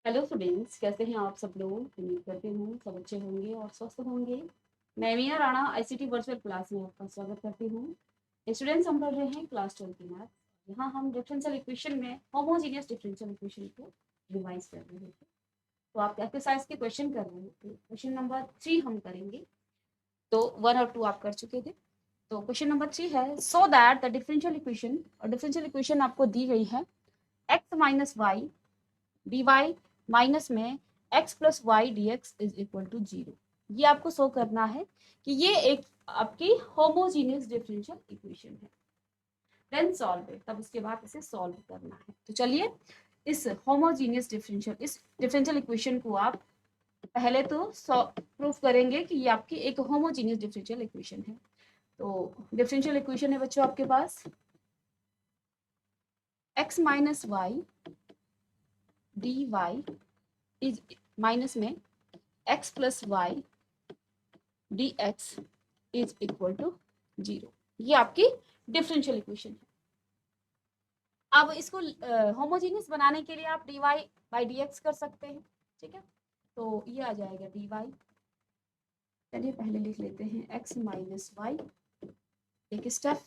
Hello students, कैसे हैं आप सब लोग। उम्मीद करती हूँ सब अच्छे होंगे और स्वस्थ होंगे। मैं मिया राणा आईसीटी वर्चुअल क्लास में आपका स्वागत करती हूँ। स्टूडेंट्स, हम पढ़ रहे हैं क्लास 12 की मैथ। यहाँ हम डिफरेंशियल इक्वेशन में होमोजीनियस डिफरेंशियल इक्वेशन को रिवाइज कर रहे थे। तो आप एक्सरसाइज के क्वेश्चन कर रहे थे। क्वेश्चन नंबर 3 हम करेंगे। तो 1 और 2 आप कर चुके थे। तो क्वेश्चन नंबर 3 है, so that the differential equation, और डिफरेंशियल इक्वेशन आपको दी गई है x minus y d y minus में x plus y d x is equal to 0। ये आपको शो करना है कि ये एक आपकी होमोजीनियस डिफरेंशियल इक्वेशन है। देन सॉल्व इट, तब उसके बाद इसे सॉल्व करना है। तो चलिए इस डिफरेंशियल इक्वेशन को आप पहले तो प्रूफ करेंगे कि ये आपकी एक होमोजीनियस डिफरेंशियल इक्वेशन है। तो डिफरेंशियल इक्वेशन है बच्चों आपके पास x minus y d y is minus में x plus y d x is equal to 0। ये आपकी डिफरेंशियल इक्वेशन है। अब इसको होमोजीनियस बनाने के लिए आप D Y by D X कर सकते हैं। ठीक है, तो ये आ जाएगा डी वाई। चलिए पहले लिख लेते हैं एक्स माइनस वाई, एक स्टेप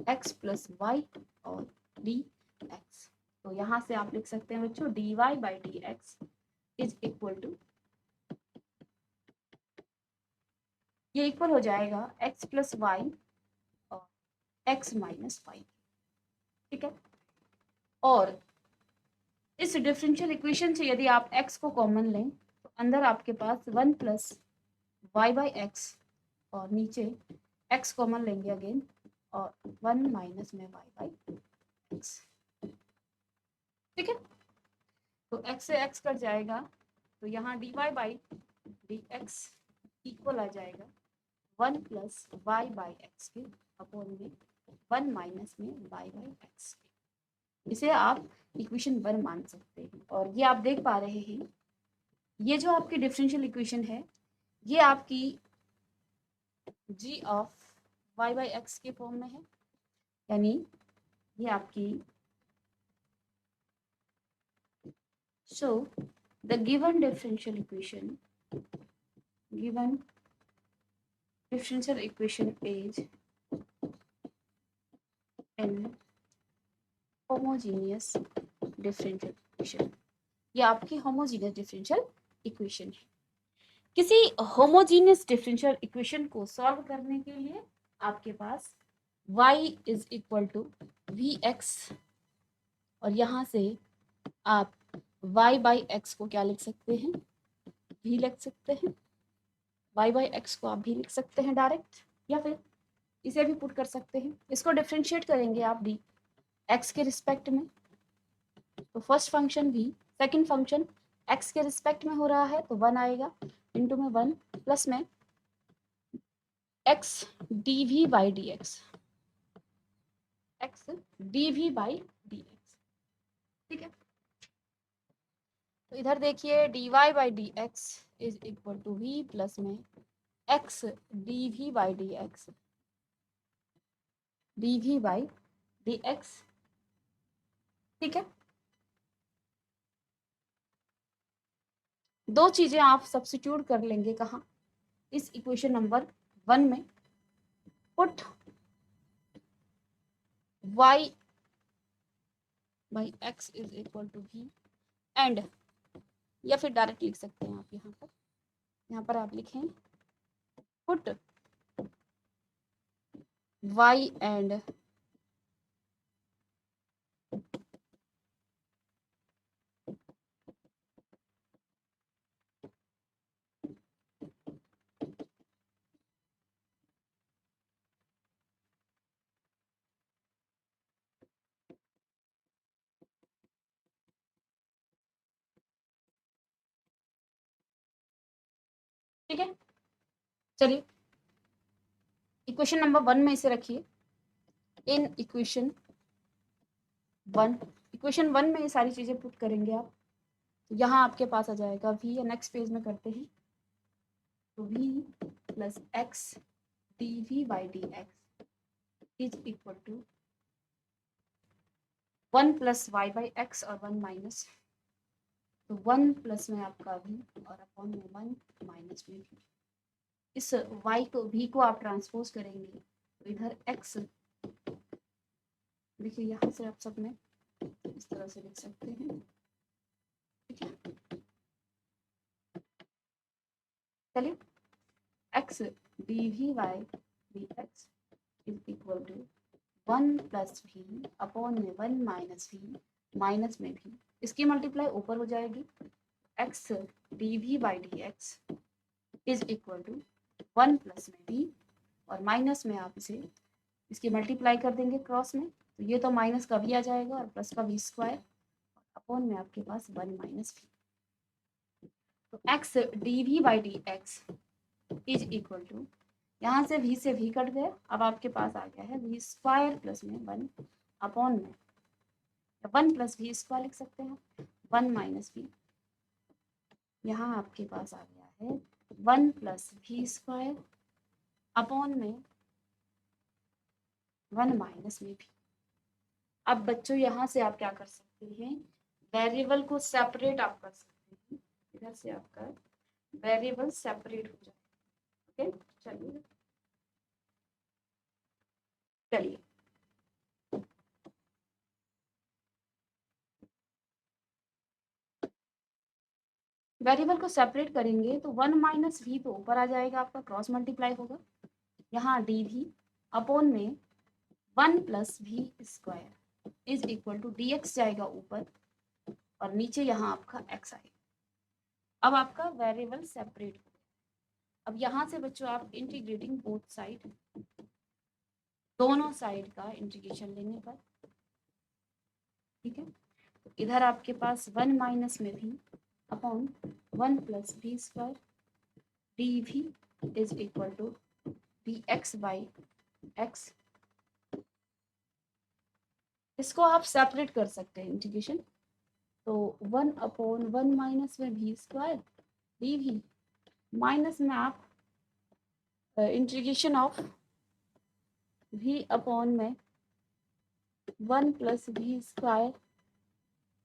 एक्स प्लस वाई और डी एक्स। तो यहाँ से आप लिख सकते हैं बच्चों D Y by D x is equal to, ये इक्वल हो जाएगा एक्स प्लस वाई और एक्स माइनस वाई। ठीक है, और इस डिफरेंशियल इक्वेशन से यदि आप x को कॉमन लें तो अंदर आपके पास 1 प्लस वाई बाई एक्स और नीचे x कॉमन लेंगे अगेन और 1 माइनस में y बाई एक्स। ठीक है, तो x से x कट जाएगा तो यहाँ d Y by D x equal आ जाएगा 1 प्लस वाई बाई एक्स के अपॉन में 1 माइनस में y बाई एक्स के। इसे आप इक्वेशन 1 मान सकते हैं। और ये आप देख पा रहे हैं, ये जो आपकी डिफरेंशियल इक्वेशन है ये आपकी g of y by x के फॉर्म में है। यानी ये आपकी so the given differential equation is in homogeneous differential equation. ये आपकी होमोजीनियस डिफरेंशियल इक्वेशन है। किसी होमोजीनियस डिफरेंशियल इक्वेशन को सॉल्व करने के लिए आपके पास y is equal to we X, और यहाँ से आप y बाई एक्स को क्या लिख सकते हैं, भी लिख सकते हैं। y बाई एक्स को आप भी लिख सकते हैं डायरेक्ट, या फिर इसे भी पुट कर सकते हैं। इसको डिफ्रेंशिएट करेंगे आप डी एक्स के रिस्पेक्ट में, तो फर्स्ट फंक्शन भी सेकंड फंक्शन एक्स के रिस्पेक्ट में हो रहा है तो 1 आएगा, इंटू में 1 प्लस में x D we by D x, x D we by D x. ठीक है, तो इधर देखिए d Y by D x is equal to v plus में x D we by D x, D we by D x. ठीक है, दो चीजें आप सब्स्टिट्यूट कर लेंगे कहाँ, इस इक्वेशन नंबर 1 में। Put y by X is equal to V and, या फिर डायरेक्ट लिख सकते हैं आप यहाँ पर आप लिखें पुट y एंड ठीक है, चलिए इक्वेशन नंबर 1 में इसे रखिए। इन इक्वेशन वन में ये सारी चीजें पुट करेंगे आप, तो यहाँ आपके पास आ जाएगा v, या नेक्स्ट पेज में करते हैं तो v plus x D we by D x is equal to 1 plus Y by X और 1 माइनस तो 1 प्लस में आपका v और अपॉन में 1 माइनस में v। इस y को v को आप ट्रांसपोज करेंगे तो इधर x, देखिए यहाँ से आप सब में इस तरह से लिख सकते हैं, ठीक है। चलिए x dv by dx is equal to 1 plus v upon में 1 माइनस v माइनस में v, इसकी मल्टीप्लाई ऊपर हो जाएगी, x dv by dx is equal to 1 plus में v और माइनस में आप इसे इसकी मल्टीप्लाई कर देंगे क्रॉस में, तो ये तो माइनस का v आ जाएगा और प्लस का v स्क्वायर अपॉन में आपके पास 1 माइनस v। तो x dv by dx is equal to, यहाँ से v से v कट गया, अब आपके पास आ गया है v स्क्वायर प्लस में 1 अपॉन में 1 प्लस v स्क्वायर लिख सकते हैं 1 माइनस v, यहाँ आपके पास आ गया है 1 प्लस v स्क्वायर अपॉन में 1 माइनस में v। अब बच्चों यहाँ से आप क्या कर सकते हैं, वेरिएबल को सेपरेट आप कर सकते हैं, इधर से आपका वेरिएबल सेपरेट हो जाए, ओके। चलिए चलिए वेरिएबल को सेपरेट करेंगे तो 1 माइनस v तो ऊपर आ जाएगा, आपका क्रॉस मल्टीप्लाई होगा, यहाँ dv अपॉन में 1 plus v square is equal to dx जाएगा ऊपर और नीचे यहाँ आपका x आएगा। अब आपका वेरिएबल सेपरेट हो गया। अब यहाँ से बच्चों आप इंटीग्रेटिंग बोथ साइड, दोनों साइड का इंटीग्रेशन लेने पर, ठीक है, तो इधर आपके पास 1 माइनस में v upon 1 plus v square dv is equal to dx by x, इसको आप सेपरेट कर सकते हैं इंटीग्रेशन, तो 1 अपॉन 1 माइनस में v स्क्वायर dv माइनस में आप इंटीग्रेशन ऑफ v अपॉन में 1 प्लस v स्क्वायर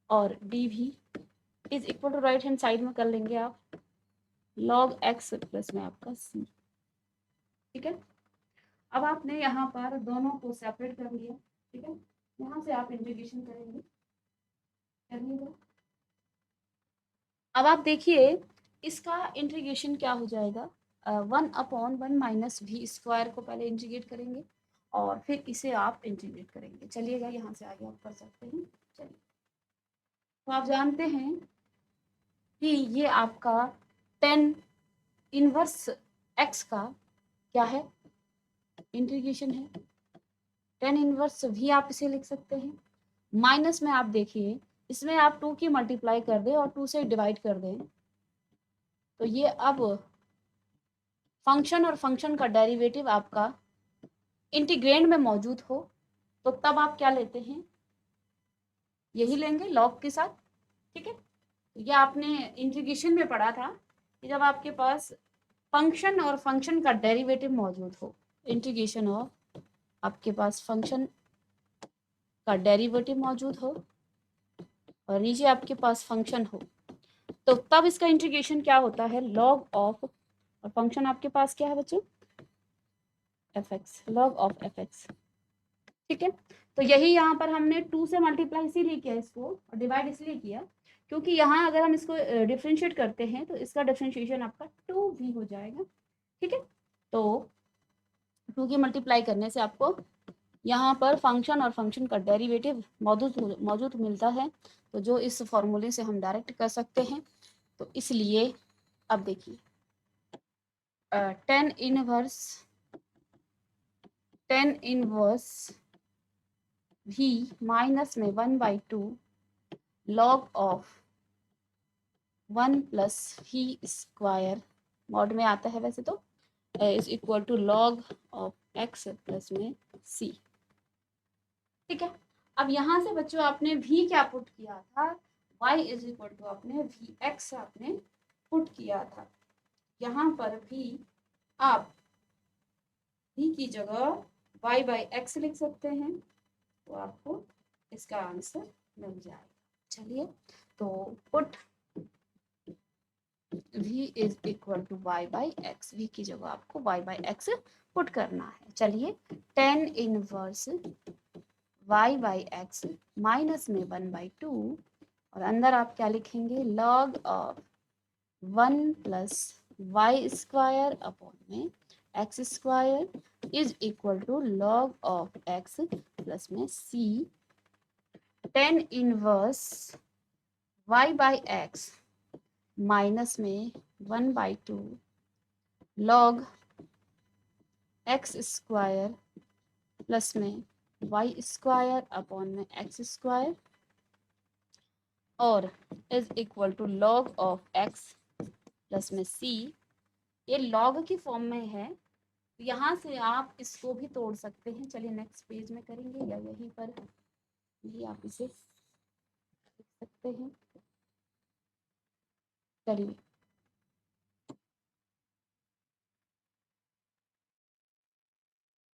और dv is equal to right hand side में कर लेंगे आप log x प्लस में आपका c, ठीक है। अब आपने यहाँ पर दोनों को सेपरेट कर लिया, ठीक है, यहाँ से आप इंटीग्रेशन करेंगे, करिएगा। अब आप देखिए इसका इंटीग्रेशन क्या हो जाएगा, 1 अपॉन 1 माइनस v स्क्वायर को पहले इंटीग्रेट करेंगे और फिर इसे आप इंटीग्रेट करेंगे। चलिएगा यहाँ से आगे आप कर सकते हैं। चलिए तो आप जानते हैं कि ये आपका tan इनवर्स x का क्या है, इंटीग्रेशन है, tan इनवर्स v आप इसे लिख सकते हैं, माइनस में आप देखिए इसमें आप 2 की मल्टीप्लाई कर दें और 2 से डिवाइड कर दें, तो ये अब फंक्शन और फंक्शन का डेरिवेटिव आपका इंटीग्रेंड में मौजूद हो तो तब आप क्या लेते हैं, यही लेंगे लॉग के साथ, ठीक है। ये आपने इंटीग्रेशन में पढ़ा था कि जब आपके पास फंक्शन और फंक्शन का डेरिवेटिव मौजूद हो, इंटीग्रेशन ऑफ आपके पास फंक्शन का डेरिवेटिव मौजूद हो और नीचे आपके पास फंक्शन हो, तो तब इसका इंटीग्रेशन क्या होता है, लॉग ऑफ, और फंक्शन आपके पास क्या है बच्चों, F x, log of F x, ठीक है। तो यही यहाँ पर हमने 2 से मल्टीप्लाई इसीलिए किया इसको और डिवाइड इसलिए किया क्योंकि यहाँ अगर हम इसको डिफ्रेंशिएट करते हैं तो इसका डिफ्रेंशिएशन आपका 2v हो जाएगा, ठीक है। तो 2 की मल्टीप्लाई करने से आपको यहाँ पर फंक्शन और फंक्शन का डेरिवेटिव मौजूद मिलता है, तो जो इस फॉर्मूले से हम डायरेक्ट कर सकते हैं। तो इसलिए अब देखिए tan इनवर्स v माइनस में 1/2 log of 1 plus v square mod में आता है वैसे तो, is equal to log of x plus में c, ठीक है। अब यहाँ से बच्चों आपने v क्या पुट किया था, y इज इक्वल टू आपने vx आपने पुट किया था, यहाँ पर भी आप v की जगह y बाई x लिख सकते हैं, तो आपको इसका आंसर मिल जाएगा। चलिए तो put v is equal to y by X, v की जगह आपको y बाई एक्स पुट करना है। चलिए, tan inverse y by x minus में 1/2 और अंदर आप क्या लिखेंगे, log of 1 plus y square upon में x square is equal to log of x plus में c tan inverse y by x minus में 1/2 लॉग एक्स स्क्वायर प्लस में वाई स्क्वायर अपॉन में एक्स स्क्वायर और is equal to log of x plus में c. ये log की form में है, यहाँ से आप इसको भी तोड़ सकते हैं। चलिए नेक्स्ट पेज में करेंगे या यहीं पर भी आप इसे लिख सकते हैं। चलिए,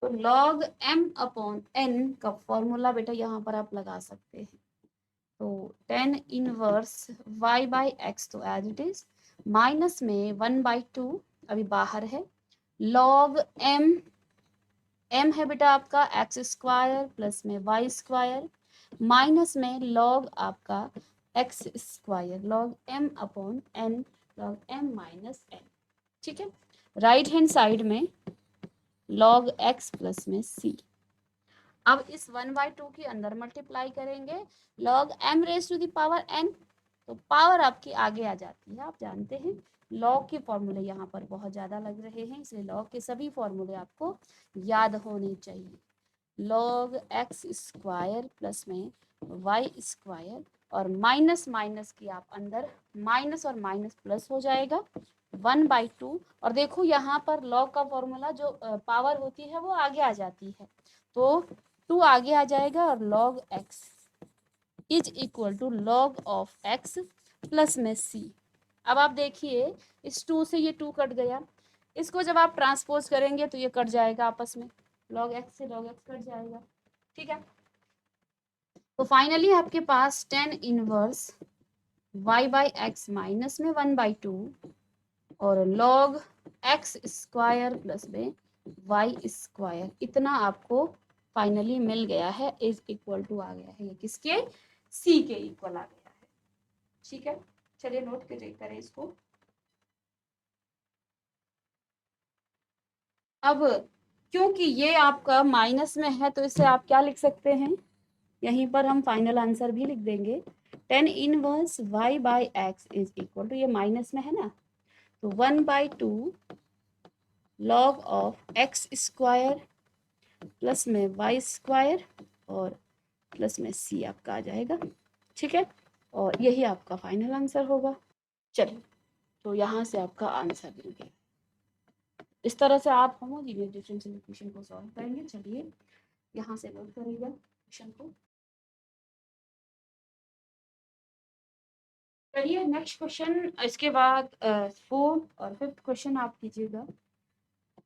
तो लॉग m अपॉन n का फॉर्मूला बेटा यहाँ पर आप लगा सकते हैं। तो ten inverse y by x तो एज इट इज माइनस में 1/2 अभी बाहर है, लॉग m है बेटा आपका एक्स स्क्वायर प्लस में वाई स्क्वायर माइनस में लॉग आपका x square log m upon n log m minus n। ठीक है, राइट हैंड साइड में लॉग x प्लस में c। अब इस 1/2 के अंदर मल्टीप्लाई करेंगे log m raise to the power n, तो पावर आपकी आगे आ जाती है। आप जानते हैं लॉग के फॉर्मूले यहाँ पर बहुत ज़्यादा लग रहे हैं, इसलिए लॉग के सभी फॉर्मूले आपको याद होने चाहिए। लॉग एक्स स्क्वायर प्लस में वाई स्क्वायर और माइनस माइनस की आप अंदर माइनस और माइनस प्लस हो जाएगा 1/2। और देखो यहाँ पर लॉग का फॉर्मूला जो पावर होती है वो आगे आ जाती है, तो 2 आगे आ जाएगा और log X is equal to log of x plus में सी। अब आप देखिए इस 2 से ये 2 कट गया, इसको जब आप ट्रांसपोज करेंगे तो ये कट जाएगा आपस में, लॉग एक्स से लॉग एक्स कट जाएगा। ठीक है, तो फाइनली आपके पास tan inverse y by x minus में 1/2 और log x स्क्वायर प्लस में वाई स्क्वायर, इतना आपको फाइनली मिल गया है, इज इक्वल टू आ गया है ये किसके, c के इक्वल आ गया है। ठीक है, चलिए नोट करें इसको। अब क्योंकि ये आपका माइनस में है तो इसे आप क्या लिख सकते हैं, यहीं पर हम फाइनल आंसर भी लिख देंगे। Tan inverse y by X is equal to, ये माइनस में है ना, तो 1/2 log of X square plus में वाई स्क्वायर और प्लस में सी आपका आ जाएगा। ठीक है, और यही आपका फाइनल आंसर होगा। चलिए, तो यहाँ से आपका आंसर मिल गया। इस तरह से आप होमोजीनियस डिफरेंशियल इक्वेशन को सॉल्व करेंगे। चलिए यहाँ से नोट करिएगा क्वेश्चन को। चलिए नेक्स्ट क्वेश्चन, इसके बाद 4th और 5th क्वेश्चन आप कीजिएगा।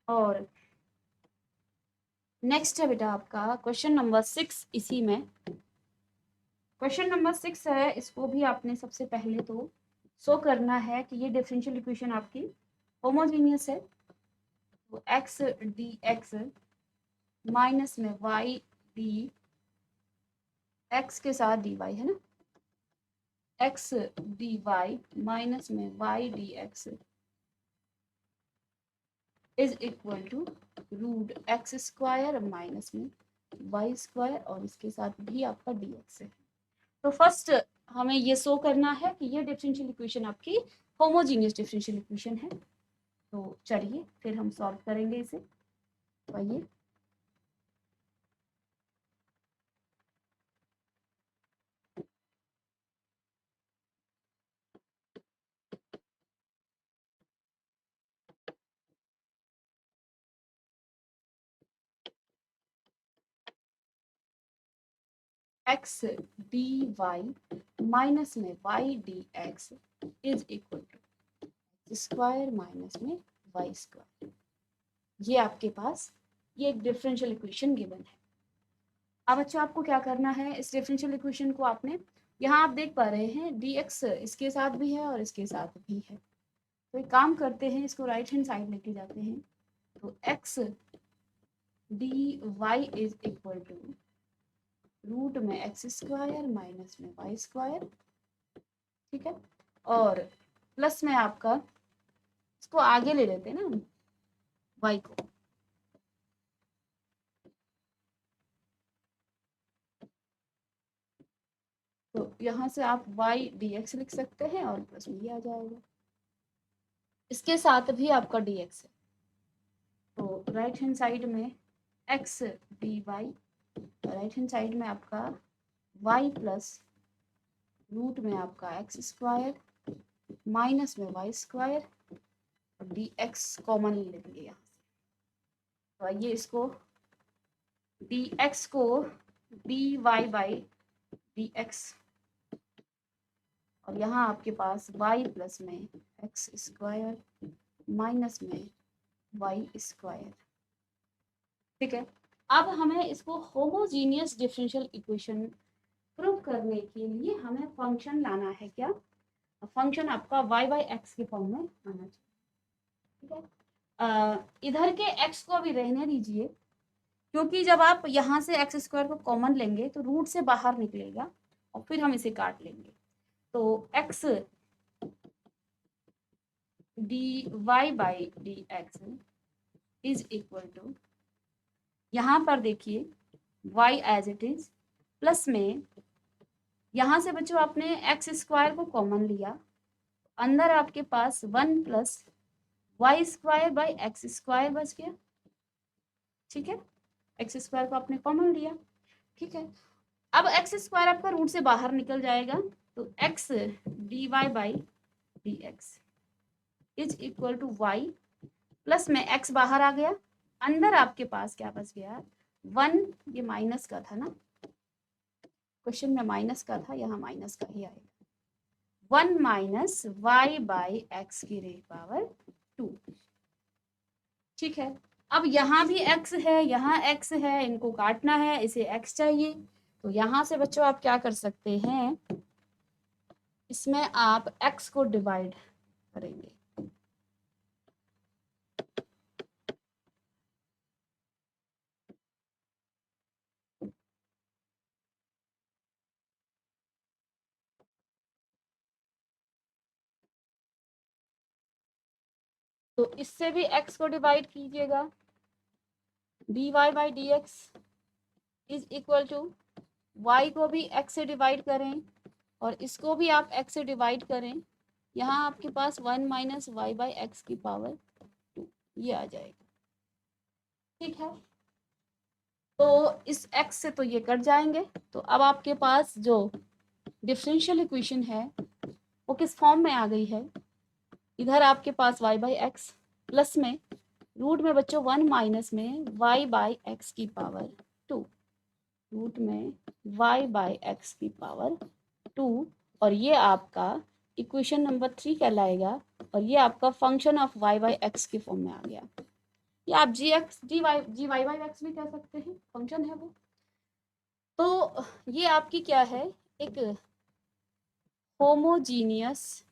और नेक्स्ट है बेटा आपका क्वेश्चन नंबर 6। इसी में क्वेश्चन नंबर 6 है, इसको भी आपने सबसे पहले तो शो करना है कि ये डिफरेंशियल इक्वेशन आपकी होमोजीनियस है। तो एक्स डी एक्स माइनस में वाई डी एक्स के साथ डी वाई है ना, एक्स डी वाई माइनस में y d x is equal to root x square minus में वाई स्क्वायर और इसके साथ भी आपका डी एक्स है। तो फर्स्ट हमें ये शो करना है कि ये डिफरेंशियल इक्वेशन आपकी होमोजीनियस डिफरेंशियल इक्वेशन है। तो चलिए फिर हम सॉल्व करेंगे इसे। तो आइए, एक्स डी वाई माइनस में y d x is equal to square minus में वाई स्क्वायर। ये आपके पास ये एक डिफरेंशियल इक्वेशन गिवन है। अब अच्छा आपको क्या करना है, इस डिफरेंशियल इक्वेशन को आपने यहाँ आप देख पा रहे हैं डी एक्स इसके साथ भी है और इसके साथ भी है। तो एक काम करते हैं, इसको राइट हैंड साइड लेके जाते हैं। तो x d y is equal to root में एक्स स्क्वायर माइनस में वाई स्क्वायर, ठीक है, और प्लस में आपका, इसको आगे ले लेते हैं ना वाई को, तो यहाँ से आप वाई डी एक्स लिख सकते हैं और प्लस में ये आ जाएगा, इसके साथ भी आपका डी एक्स है। तो राइट हैंड साइड में x d y, right hand side में आपका वाई प्लस रूट में आपका एक्स स्क्वायर माइनस में वाई स्क्वायर और डी एक्स कॉमन ले लेंगे यहाँ से। तो आइए इसको डी एक्स को d Y by D x, और यहाँ आपके पास y प्लस में एक्स स्क्वायर माइनस में वाई स्क्वायर, ठीक है। अब हमें इसको होमोजीनियस डिफरेंशियल इक्वेशन प्रूव करने के लिए हमें फंक्शन लाना है। क्या फंक्शन आपका y बाई एक्स के फॉर्म में आना चाहिए, ठीक है। इधर के x को अभी रहने दीजिए, क्योंकि जब आप यहाँ से एक्स स्क्वायर को कॉमन लेंगे तो रूट से बाहर निकलेगा और फिर हम इसे काट लेंगे। तो x d Y by D x is equal to, यहाँ पर देखिए y as it is plus में, यहाँ से बच्चों आपने एक्स स्क्वायर को कॉमन लिया, अंदर आपके पास 1 plus y square by x square बच गया, ठीक है। एक्स स्क्वायर को आपने कॉमन लिया, ठीक है। अब एक्स स्क्वायर आपका रूट से बाहर निकल जाएगा, तो x d Y by D x is equal to y plus में एक्स बाहर आ गया, अंदर आपके पास क्या बच गया 1, ये माइनस का था ना, क्वेश्चन में माइनस का था, यहाँ माइनस का ही आएगा, 1 माइनस वाई बाई एक्स की रेट पावर 2, ठीक है। अब यहाँ भी x है, यहाँ x है, इनको काटना है, इसे x चाहिए, तो यहाँ से बच्चों आप क्या कर सकते हैं, इसमें आप x को डिवाइड करेंगे, तो इससे भी x को डिवाइड कीजिएगा, d Y by D x is equal to, y को भी x से डिवाइड करें और इसको भी आप x से डिवाइड करें, यहाँ आपके पास 1 माइनस वाई बाई एक्स की पावर 2 ये आ जाएगा, ठीक है। तो इस x से तो ये कट जाएंगे, तो अब आपके पास जो डिफरेंशियल इक्वेशन है वो किस फॉर्म में आ गई है, इधर आपके पास y बाई एक्स प्लस में रूट में बच्चों 1 माइनस में y बाई एक्स की पावर 2, रूट में y बाई एक्स की पावर 2, और ये आपका इक्वेशन नंबर 3 कहलाएगा, और ये आपका function of y by x के फॉर्म में आ गया, या आप जी वाई बाई एक्स भी कह सकते हैं, फंक्शन है वो। तो ये आपकी क्या है, एक होमोजीनियस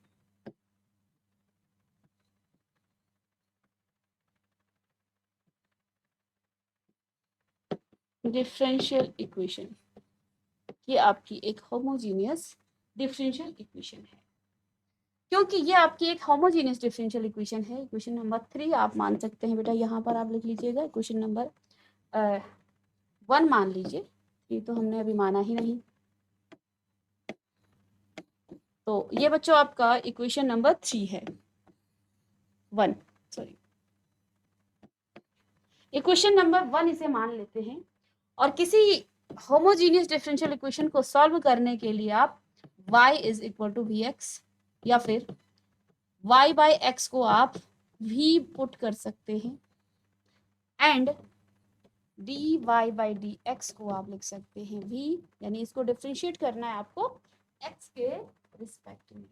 डिफरेंशियल इक्वेशन, ये आपकी एक होमोजीनियस डिफरेंशियल इक्वेशन है। क्योंकि ये आपकी एक होमोजीनियस डिफरेंशियल इक्वेशन है, इक्वेशन नंबर 3 आप मान सकते हैं बेटा, यहाँ पर आप लिख लीजिएगा इक्वेशन नंबर 1 मान लीजिए, ये तो हमने अभी माना ही नहीं, तो ये बच्चों आपका इक्वेशन नंबर 3 है, 1 सॉरी, इक्वेशन नंबर 1 इसे मान लेते हैं। और किसी होमोजीनियस डिफरेंशियल इक्वेशन को सॉल्व करने के लिए आप y is equal to we x, या फिर y बाई एक्स को आप v पुट कर सकते हैं, and d Y by D x को आप लिख सकते हैं v, यानी इसको डिफ्रेंशिएट करना है आपको x के रिस्पेक्ट में,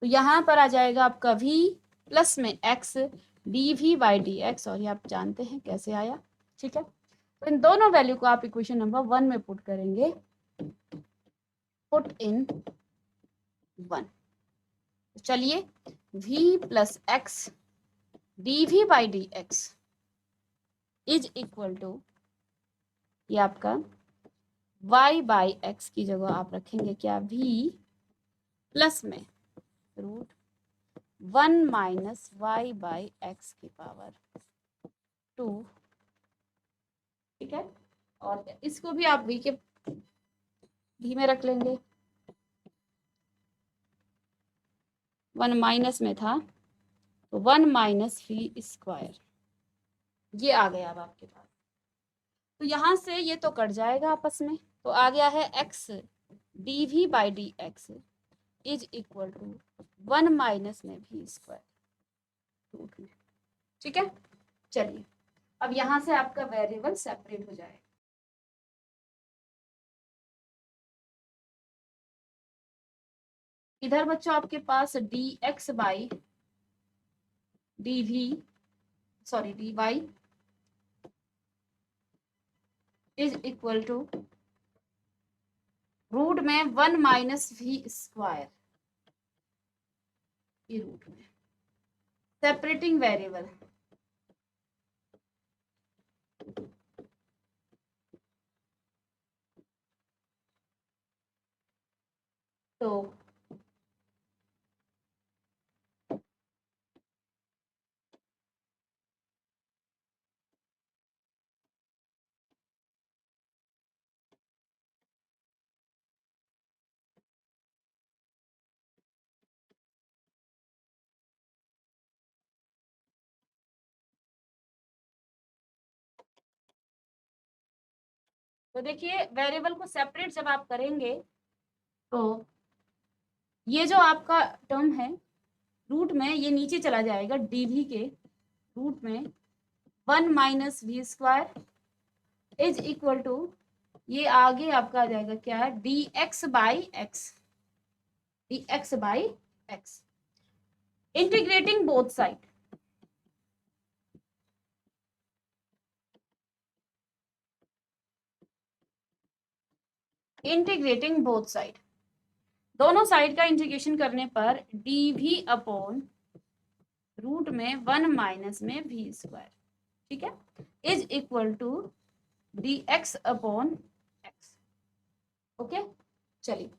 तो यहाँ पर आ जाएगा आपका v प्लस में x d we by D x, और ये आप जानते हैं कैसे आया, ठीक है। तो इन दोनों वैल्यू को आप इक्वेशन नंबर 1 में पुट करेंगे, पुट इन 1, चलिए v plus x D we by D x is equal to, ये आपका y बाई एक्स की जगह आप रखेंगे क्या, v प्लस में root 1 minus y by x की पावर 2, ठीक है। और इसको भी आप v में रख लेंगे, 1 माइनस में था तो 1 माइनस वी स्क्वायर, ये आ गया अब आपके पास। तो यहाँ से ये तो कट जाएगा आपस में, तो आ गया है x d we by D x is equal to 1 minus में वी स्क्वायर रूट में, ठीक है। चलिए अब यहाँ से आपका वेरिएबल सेपरेट हो जाएगा। इधर बच्चों आपके पास d x by d v, sorry d y is equal to root में 1 माइनस वी स्क्वायर, ये रूट में सेपरेटिंग वेरिएबल, तो देखिए वेरिएबल को सेपरेट जब आप करेंगे तो ये जो आपका टर्म है रूट में, ये नीचे चला जाएगा डीवी के रूट में 1 minus v square is equal to, ये आगे आपका आ जाएगा क्या, d x by x, d x by x integrating both side, integrating both side, दोनों साइड का इंटीग्रेशन करने पर डी वी अपॉन रूट में 1 माइनस में वी स्क्वायर, ठीक है, is equal to d x upon x. Okay चलिए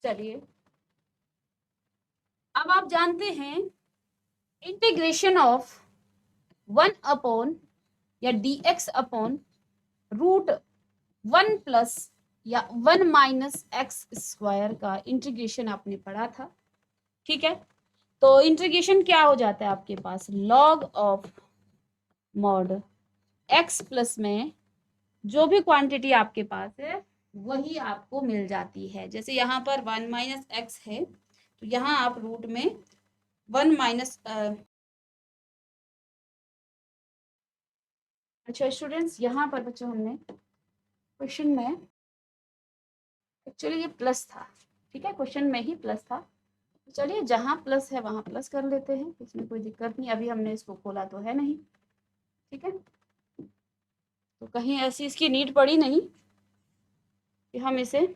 चलिए अब आप जानते हैं इंटीग्रेशन ऑफ 1 अपॉन या d x upon root 1 plus या 1 माइनस एक्स स्क्वायर का इंटीग्रेशन आपने पढ़ा था, ठीक है। तो इंटीग्रेशन क्या हो जाता है आपके पास, log of mod x plus में जो भी क्वांटिटी आपके पास है वही आपको मिल जाती है। जैसे यहाँ पर 1 माइनस एक्स है तो यहाँ आप रूट में 1 माइनस, अच्छा स्टूडेंट्स यहाँ पर बच्चों हमने क्वेश्चन में एक्चुअली ये प्लस था, ठीक है, क्वेश्चन में ही प्लस था, तो चलिए जहाँ प्लस है वहाँ प्लस कर लेते हैं, इसमें कोई दिक्कत नहीं, अभी हमने इसको खोला तो है नहीं, ठीक है। तो कहीं ऐसी इसकी नीड पड़ी नहीं कि हम इसे,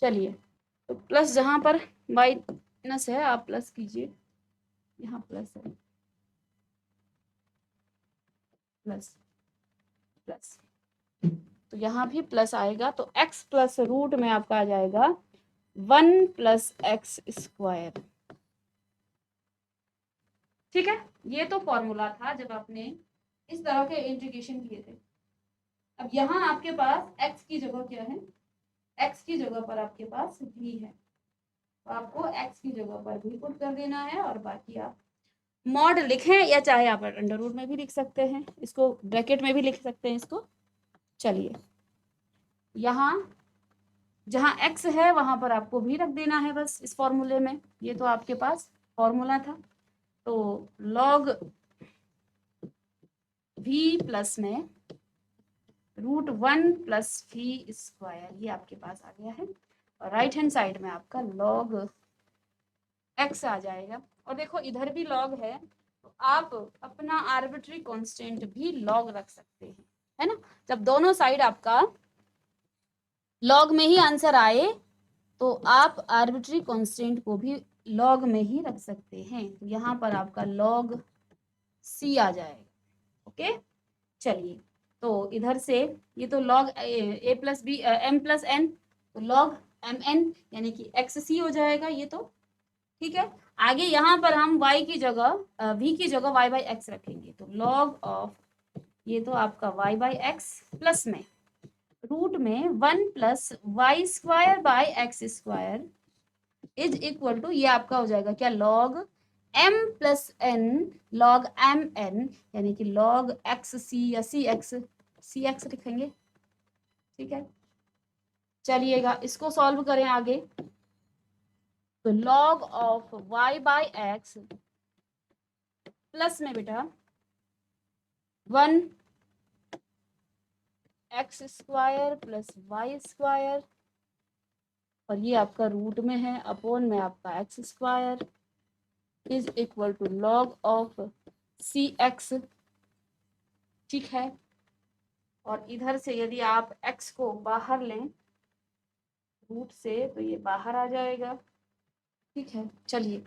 चलिए तो प्लस जहाँ पर माइनस है आप प्लस कीजिए, यहाँ प्लस है, प्लस प्लस, तो यहाँ भी प्लस आएगा, तो x प्लस रूट में आपका आ जाएगा 1 प्लस एक्स स्क्वायर, ठीक है। ये तो फॉर्मूला था जब आपने इस तरह के इंटीग्रेशन किए थे। अब यहाँ आपके पास x की जगह क्या है, x की जगह पर आपके पास v है, तो आपको x की जगह पर भी पुट कर देना है, और बाकी आप मॉड लिखें या चाहे आप अंडर रूट में भी लिख सकते हैं, इसको ब्रैकेट में भी लिख सकते हैं इसको। चलिए यहाँ जहाँ x है वहां पर आपको भी रख देना है बस इस फॉर्मूले में, ये तो आपके पास फॉर्मूला था। तो लॉग v प्लस में रूट 1 प्लस वी स्क्वायर, ये आपके पास आ गया है, और राइट हैंड साइड में आपका लॉग x आ जाएगा। और देखो इधर भी लॉग है तो आप अपना आर्बिट्री कांस्टेंट भी लॉग रख सकते हैं, है ना। जब दोनों साइड आपका लॉग में ही आंसर आए तो आप आर्बिट्री कांस्टेंट को भी लॉग में ही रख सकते हैं। तो यहाँ पर आपका लॉग सी आ जाएगा। ओके, चलिए, तो इधर से ये तो log a plus b m plus n, तो लॉग एम एन यानी कि एक्स सी हो जाएगा ये तो। ठीक है, आगे यहाँ पर हम y की जगह v की जगह y बाई एक्स रखेंगे, तो लॉग ऑफ ये तो आपका y बाई एक्स प्लस में रूट में 1 plus y square by x square is equal to ये आपका हो जाएगा क्या, log m plus n log m n यानी कि लॉग एक्स सी या सी एक्स लिखेंगे। ठीक है, चलिएगा इसको सॉल्व करें आगे। तो log of y by x plus में बेटा 1 x square plus y square और ये आपका रूट में है अपॉन में आपका x square is equal to log of c x. ठीक है, और इधर से यदि आप x को बाहर लें रूट से तो ये बाहर आ जाएगा। ठीक है, चलिए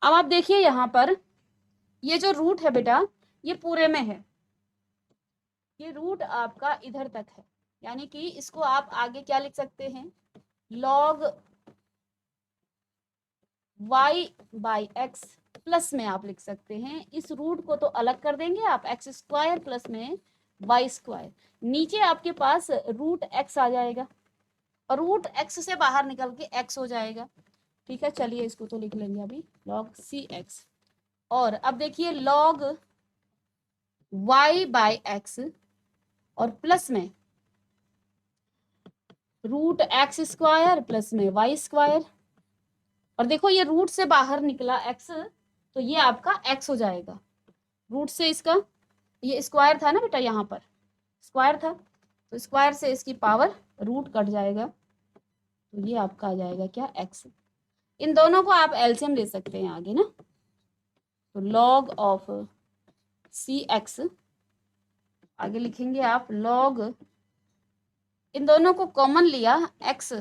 अब आप देखिए यहाँ पर ये जो रूट है बेटा ये पूरे में है, ये रूट आपका इधर तक है, यानी कि इसको आप आगे क्या लिख सकते हैं, log y by x plus में आप लिख सकते हैं। इस रूट को तो अलग कर देंगे आप, एक्स स्क्वायर प्लस में वाई स्क्वायर, नीचे आपके पास रूट एक्स आ जाएगा और रूट एक्स से बाहर निकल के एक्स हो जाएगा। ठीक है, चलिए इसको तो लिख लेंगे अभी लॉग सी एक्स। और अब देखिए लॉग y बाई एक्स और प्लस में रूट एक्स स्क्वायर प्लस में वाई स्क्वायर, और देखो ये रूट से बाहर निकला x तो ये आपका x हो जाएगा। रूट से इसका ये स्क्वायर था ना बेटा, यहाँ पर स्क्वायर था तो स्क्वायर से इसकी पावर रूट कट जाएगा तो ये आपका आ जाएगा क्या, x। इन दोनों को आप एलसीएम ले सकते हैं आगे ना, तो लॉग ऑफ सी एक्स आगे लिखेंगे आप लॉग, इन दोनों को कॉमन लिया x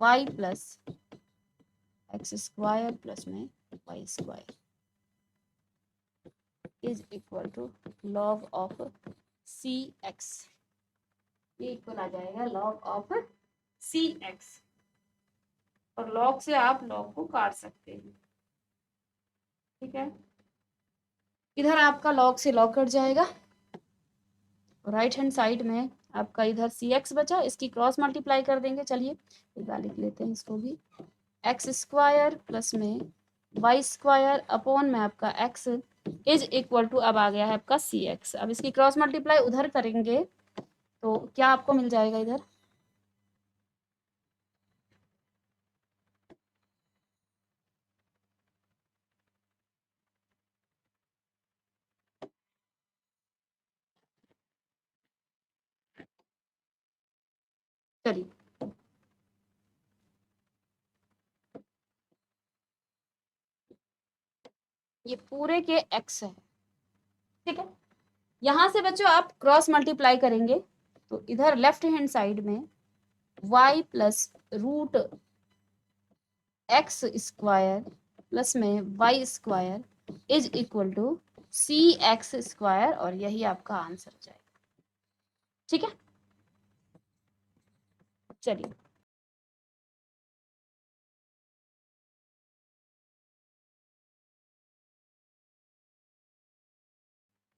y plus x square plus में Y square is equal to log of c x, ये इक्वल आ जाएगा लॉग ऑफ सी एक्स। और लॉग से आप लॉग को काट सकते हैं। ठीक है, इधर आपका लॉग से लॉग कट जाएगा, राइट हैंड साइड में आपका इधर सी एक्स बचा, इसकी क्रॉस मल्टीप्लाई कर देंगे। चलिए एक बार लिख लेते हैं इसको भी, एक्स स्क्वायर प्लस में वाई स्क्वायर अपॉन में आपका एक्स इज इक्वल टू अब आ गया है आपका सी एक्स। अब इसकी क्रॉस मल्टीप्लाई उधर करेंगे तो क्या आपको मिल जाएगा इधर, चलिए ये पूरे के x है। ठीक है, यहां से बच्चों आप क्रॉस मल्टीप्लाई करेंगे तो इधर लेफ्ट हैंड साइड में y plus root x square plus में Y square is equal to c x square और यही आपका आंसर जाएगा। ठीक है, चलिए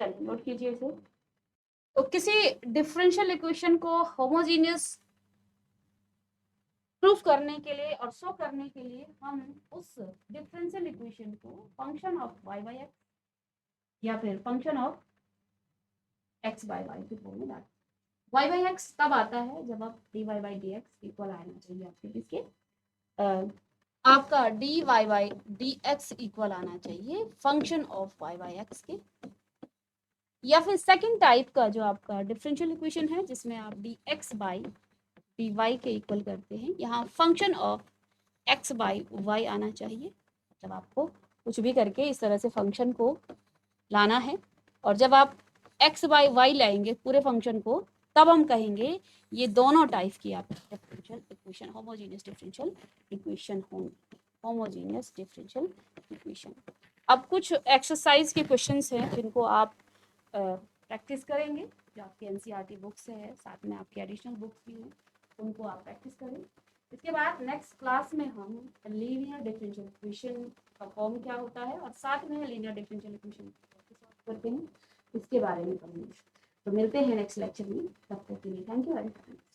चलिए नोट कीजिए इसे। तो किसी डिफरेंशियल इक्वेशन को होमोजीनियस प्रूफ करने के लिए और शो करने के लिए हम उस डिफरेंशियल इक्वेशन को function of y by x या फिर function of x by y के फॉर्म में डालते हैं। y बाई एक्स तब आता है जब आप dy by D x equal आना चाहिए आपके किसके, आपका dy by D x equal आना चाहिए function of y by x के। या फिर सेकंड टाइप का जो आपका डिफरेंशियल इक्वेशन है जिसमें आप dx बाई dy के इक्वल करते हैं, यहाँ function of x by y आना चाहिए। जब आपको कुछ भी करके इस तरह से फंक्शन को लाना है और जब आप एक्स बाई वाई लाएंगे पूरे फंक्शन को, तब हम कहेंगे ये दोनों टाइप की आप differential equation, homogeneous differential equation होंगी, होमोजेनियस डिफरेंशियल इक्वेशन। अब कुछ एक्सरसाइज के क्वेश्चंस हैं जिनको आप प्रैक्टिस करेंगे, जो आपकी एनसीईआरटी बुक्स है, साथ में आपकी एडिशनल बुक्स भी हैं, उनको आप प्रैक्टिस करें। इसके बाद नेक्स्ट क्लास में हम लीनियर डिफरेंशियल इक्वेशन का फॉर्म क्या होता है और साथ में लीनियर डिफरेंशियल इक्वेशन कैसे सॉल्व करते हैं इसके बारे में पढ़ेंगे। तो मिलते हैं नेक्स्ट लेक्चर में, तब तक के लिए थैंक यू वेरी मच।